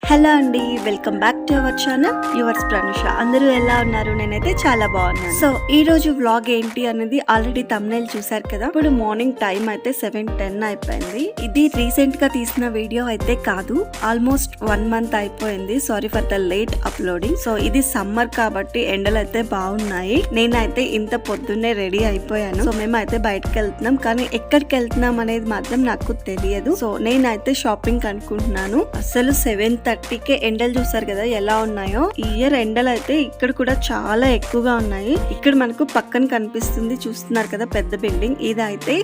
Hello అండి, welcome back to our channel yours Pranusha. అందరూ ఎలా ఉన్నారు? నేనైతే చాలా బాగున్నాను. సో ఈ రోజు వ్లాగ్ ఏంటి అనేది ఆల్రెడీ తమ్నైల్ చూసారు కదా. ఇప్పుడు మార్నింగ్ టైం అయితే 7:10 అయిపోయింది. ఇది రీసెంట్ గా తీసిన వీడియో అయితే కాదు, ఆల్మోస్ట్ 1 month అయిపోయింది. Sorry for the late uploading. So ఇది సమ్మర్ కాబట్టి ఎండలు అయితే బాగున్నాయి. నేనైతే ఇంత పొద్దున్నే రెడీ అయిపోయాను. సో మేమైతే బయటకు వెళ్తున్నాం, కానీ ఎక్కడికి వెళ్తున్నాం అనేది మాత్రం నాకు తెలియదు. సో నేనైతే షాపింగ్ అనుకుంటున్నాను. అసలు 7:30కే ఎండలు చూసారు కదా ఎలా ఉన్నాయో. ఈ ఇయర్ ఎండలు అయితే ఇక్కడ కూడా చాలా ఎక్కువగా ఉన్నాయి. ఇక్కడ మనకు పక్కన కనిపిస్తుంది, చూస్తున్నారు కదా పెద్ద బిల్డింగ్. ఇది అయితే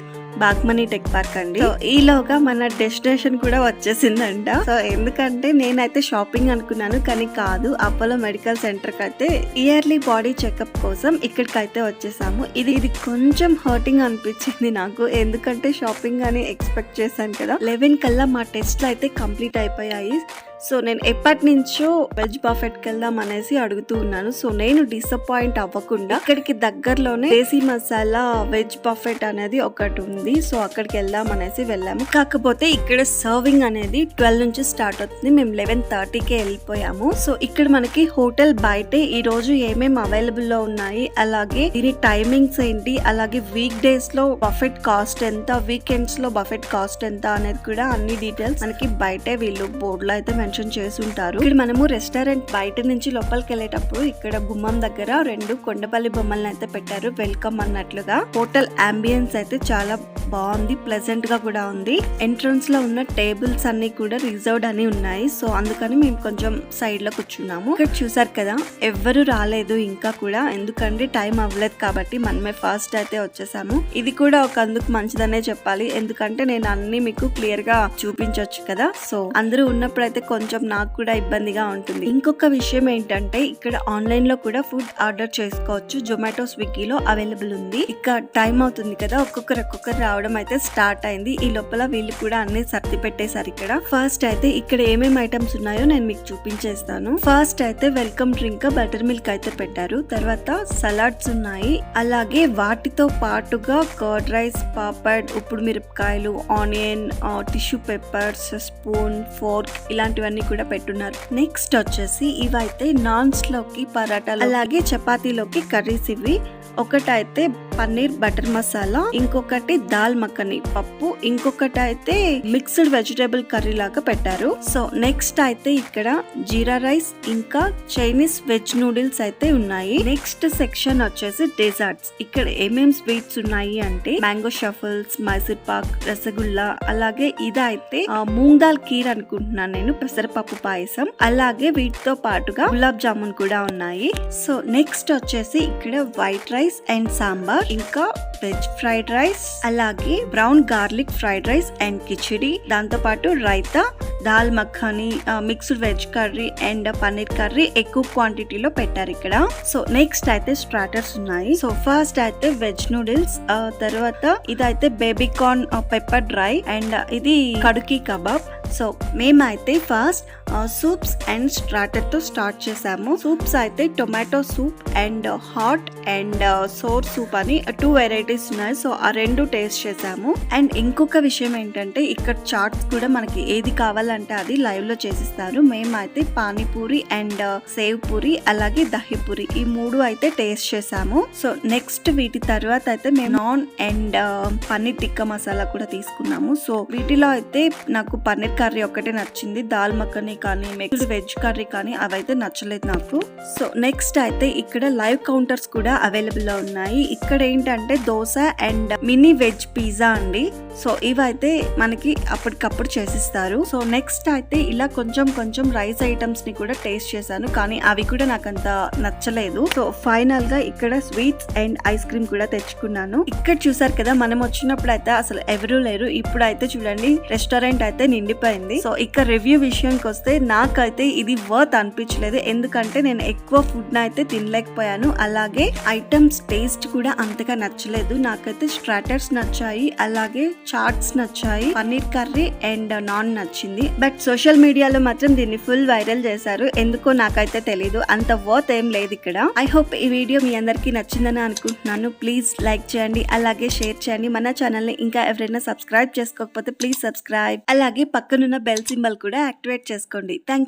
బాగ్మనీ టెక్ పార్క్ అండి. సో ఈలోగా మన డెస్టినేషన్ కూడా వచ్చేసిందంట. సో ఎందుకంటే నేనైతే షాపింగ్ అనుకున్నాను, కానీ కాదు, అపోలో మెడికల్ సెంటర్ కి అయితే ఇయర్లీ బాడీ చెకప్ కోసం ఇక్కడికైతే వచ్చేసాము. ఇది కొంచెం హర్టింగ్ అనిపించింది నాకు, ఎందుకంటే షాపింగ్ అని ఎక్స్పెక్ట్ చేశాను కదా. 11 కల్లా మా టెస్ట్లు అయితే కంప్లీట్ అయిపోయాయి. సో నేను ఎప్పటి నుంచో వెజ్ బఫెట్ కి వెళ్దాం అనేసి అడుగుతూ ఉన్నాను. సో నేను డిసప్పాయింట్ అవ్వకుండా ఇక్కడికి దగ్గరలోనే దేశీ మసాలా వెజ్ బఫెట్ అనేది ఒకటి ఉంది. సో అక్కడికి వెళ్దాం అనేసి వెళ్ళాము. కాకపోతే ఇక్కడ సర్వింగ్ అనేది 12 నుంచి స్టార్ట్ అవుతుంది. మేము 11:30కే వెళ్ళిపోయాము. సో ఇక్కడ మనకి హోటల్ బయటే ఈ రోజు ఏమేమి అవైలబుల్ లో ఉన్నాయి, అలాగే దీని టైమింగ్స్ ఏంటి, అలాగే వీక్ డేస్ లో బఫెట్ కాస్ట్ ఎంత, వీకెండ్స్ లో బఫెట్ కాస్ట్ ఎంత అనేది కూడా అన్ని డీటెయిల్స్ మనకి బయటే వీళ్ళు బోర్డు లో అయితే చేసి ఉంటారు. ఇక్కడ మనము రెస్టారెంట్ బయట నుంచి లోపలికి వెళ్ళేటప్పుడు ఇక్కడ గుమ్మం దగ్గర 2 కొండపల్లి బొమ్మలను అయితే పెట్టారు, వెల్కమ్ అన్నట్లుగా. హోటల్ అంబియన్స్ అయితే చాలా బాగుంది, ప్లెజెంట్ గా కూడా ఉంది. ఎంట్రన్స్ లో ఉన్న టేబుల్స్ అన్ని కూడా రిజర్వ్డ్ అని ఉన్నాయి. సో అందుకని మేము కొంచెం సైడ్ లో కూర్చున్నాము. ఇక్కడ చూసారు కదా, ఎవ్వరు రాలేదు ఇంకా కూడా, ఎందుకంటే టైం అవ్వలేదు కాబట్టి మనమే ఫాస్ట్ అయితే వచ్చేసాము. ఇది కూడా ఒక అందుకు మంచిదనే చెప్పాలి, ఎందుకంటే నేను అన్ని మీకు క్లియర్ గా చూపించవచ్చు కదా. సో అందరూ ఉన్నప్పుడు అయితే కొంచెం నాకు కూడా ఇబ్బందిగా ఉంటుంది. ఇంకొక విషయం ఏంటంటే ఇక్కడ ఆన్లైన్ లో కూడా ఫుడ్ ఆర్డర్ చేసుకోవచ్చు. జొమాటో, స్విగ్గీలో అవైలబుల్ ఉంది. ఇక టైం అవుతుంది కదా, ఒక్కొక్కరు రావడం అయితే స్టార్ట్ అయింది. ఈ లోపల వీళ్ళు కూడా అన్ని సర్ది పెట్టేశారు. ఇక్కడ ఫస్ట్ అయితే ఇక్కడ ఏమేమి ఐటమ్స్ ఉన్నాయో నేను మీకు చూపించేస్తాను. ఫస్ట్ అయితే వెల్కమ్ డ్రింక్ బటర్ మిల్క్ అయితే పెట్టారు. తర్వాత సలాడ్స్ ఉన్నాయి, అలాగే వాటితో పాటుగా కర్డ్ రైస్, పాపడ్, ఉప్పుడు మిరపకాయలు, onion, tissue papers, spoon, fork ఇలాంటివన్నీ కూడా పెట్టున్నారు. నెక్స్ట్ వచ్చేసి ఇవైతే నాన్స్ లోకి పరాటాలు, అలాగే చపాతీలోకి కర్రీస్. ఇవి ఒకటైతే పన్నీర్ బటర్ మసాలా, ఇంకొకటి దాల్ మఖని పప్పు, ఇంకొకటి అయితే మిక్స్డ్ వెజిటేబుల్ కర్రీ లాగా పెట్టారు. సో నెక్స్ట్ అయితే ఇక్కడ జీరా రైస్, ఇంకా చైనీస్ వెజ్ నూడిల్స్ అయితే ఉన్నాయి. నెక్స్ట్ సెక్షన్ వచ్చేసి డెజర్ట్స్. ఇక్కడ ఏమేం స్వీట్స్ ఉన్నాయి అంటే మ్యాంగో షఫల్స్, మైసూర్ పాక్, రసగుల్లా, అలాగే ఇదైతే మూంగ్ దాల్ కీర్ అనుకుంటున్నాను నేను, పెసరపప్పు పాయసం, అలాగే వీటితో పాటుగా గులాబ్ జామున్ కూడా ఉన్నాయి. సో నెక్స్ట్ వచ్చేసి ఇక్కడ వైట్ రైస్ అండ్ సాంబార్, ఇంకా వెజ్ ఫ్రైడ్ రైస్, అలాగే brown garlic fried rice and khichdi, దాంతో పాటు raita, dal makhani, mixed veg curry and paneer curry ఎక్కువ క్వాంటిటీలో పెట్టారు ఇక్కడ. సో నెక్స్ట్ అయితే స్టార్టర్స్ ఉన్నాయి. సో ఫస్ట్ అయితే వెజ్ నూడిల్స్, తర్వాత ఇదైతే baby corn pepper dry, and ఇది కడుకీ కబాబ్. సో మేమైతే ఫస్ట్ సూప్స్ అండ్ స్టార్టర్ తో స్టార్ట్ చేసాము. సూప్స్ అయితే tomato soup and hot and sour soup అని 2 వెరైటీస్ ఉన్నాయి. సో ఆ 2 టేస్ట్ చేసాము. అండ్ ఇంకొక విషయం ఏంటంటే ఇక్కడ చాట్స్ కూడా మనకి ఏది కావాలంటే అది లైవ్ లో చేసిస్తారు. మేమైతే పానీపూరి అండ్ సేవ్ పూరి, అలాగే దహి పూరి, ఈ 3 అయితే టేస్ట్ చేసాము. సో నెక్స్ట్ వీటి తర్వాత అయితే మేము నాన్ అండ్ పన్నీర్ టిక్కా మసాలా కూడా తీసుకున్నాము. సో వీటిలో అయితే నాకు పన్నీర్ కర్రీ ఒకటే నచ్చింది, దాల్ మఖని కానీ మిక్స్డ్ వెజ్ కర్రీ కానీ అవైతే నచ్చలేదు నాకు. సో నెక్స్ట్ అయితే ఇక్కడ లైవ్ కౌంటర్స్ కూడా అవైలబుల్ లో ఉన్నాయి. ఇక్కడ ఏంటంటే dosa and mini veg pizza అండి. సో ఇవైతే మనకి అప్పటికప్పుడు చేసిస్తారు. సో నెక్స్ట్ అయితే ఇలా కొంచెం రైస్ ఐటమ్స్ ని కూడా టేస్ట్ చేశాను, కానీ అవి కూడా నాకు అంత నచ్చలేదు. సో ఫైనల్ గా ఇక్కడ స్వీట్స్ అండ్ ఐస్ క్రీమ్ కూడా తెచ్చుకున్నాను. ఇక్కడ చూసారు కదా, మనం వచ్చినప్పుడు అయితే అసలు ఎవరూ లేరు. ఇప్పుడు అయితే చూడండి, రెస్టారెంట్ అయితే నిండిపోయింది. సో ఇక్కడ రివ్యూ విషయానికి వస్తే నాకైతే ఇది వర్త్ అనిపించలేదు, ఎందుకంటే నేను ఎక్కువ ఫుడ్ అయితే తినలేకపోయాను, అలాగే ఐటమ్స్ టేస్ట్ కూడా అంతగా నచ్చలేదు. నాకైతే స్టార్టర్స్ నచ్చాయి, అలాగే చాట్స్ నచ్చాయి, పన్నీర్ కర్రీ అండ్ నాన్ నచ్చింది. బట్ సోషల్ మీడియాలో మాత్రం దీన్ని ఫుల్ వైరల్ చేశారు, ఎందుకో నాకైతే తెలీదు, అంత వర్త్ ఏం లేదు ఇక్కడ. ఐ హోప్ ఈ వీడియో మీ అందరికి నచ్చిందని అనుకుంటున్నాను. ప్లీజ్ లైక్ చేయండి, అలాగే షేర్ చేయండి. మన ఛానల్ ని ఇంకా ఎవరైనా సబ్స్క్రైబ్ చేసుకోకపోతే ప్లీజ్ సబ్స్క్రైబ్, అలాగే పక్కనున్న బెల్ సింబల్ కూడా యాక్టివేట్ చేసుకోండి. Thank you.